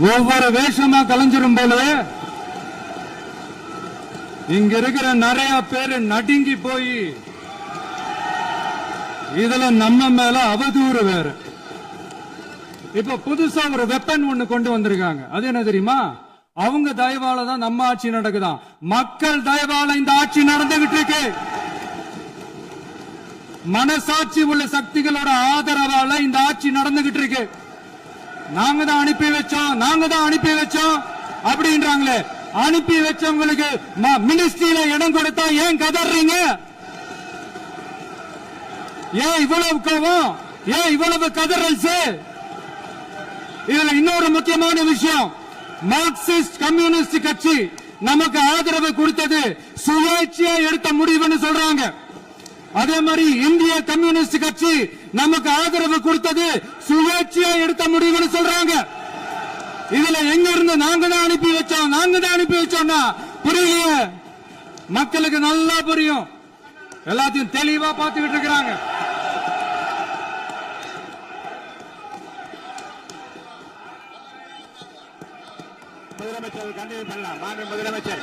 ஒவ்வொரு வேஷமா கலைஞ்சிரும் போல இங்க இருக்கிற நிறைய பேரு நடுங்கி போய் இதுல நம்ம மேல அவதூறு வேற. இப்ப புதுசா ஒரு வெப்பன் ஒண்ணு கொண்டு வந்திருக்காங்க. அது என்ன தெரியுமா? அவங்க தயவால தான் நம்ம ஆட்சி நடக்குதான். மக்கள் தயவால இந்த ஆட்சி நடந்துகிட்டு இருக்கு. மனசாட்சி உள்ள சக்திகளோட ஆதரவால இந்த ஆட்சி நடந்துகிட்டு இருக்கு. நாங்க தான் அனுப்பி வச்சோம் அப்படின்றாங்களே. அனுப்பி வச்சவங்களுக்கு மினிஸ்ட்ரியில இடம் கொடுத்தா ஏன் கதறீங்க? ஏன் இவ்வளவு கோவம்? ஏன் இவ்வளவு கதறல்? இதுல இன்னொரு முக்கியமான விஷயம், மார்க்சிஸ்ட் கம்யூனிஸ்ட் கட்சி நமக்கு ஆதரவு கொடுத்தது சுயேட்சையா எடுத்த முடிவுன்னு சொல்றாங்க. அதே மாதிரி இந்திய கம்யூனிஸ்ட் கட்சி நமக்கு ஆதரவு கொடுத்தது சுயேட்சையா எடுத்த முடிவுன்னு சொல்றாங்க. இதுல எங்க இருந்து நாங்க தான் அனுப்பி வச்சோம்னா புரியலையே. மக்களுக்கு நல்லா புரியும். எல்லாத்தையும் தெளிவா பார்த்துக்கிட்டு இருக்கிறாங்க. முதலமைச்சர் கண்டிப்பா பண்ணலாம். மாண்பு முதலமைச்சர்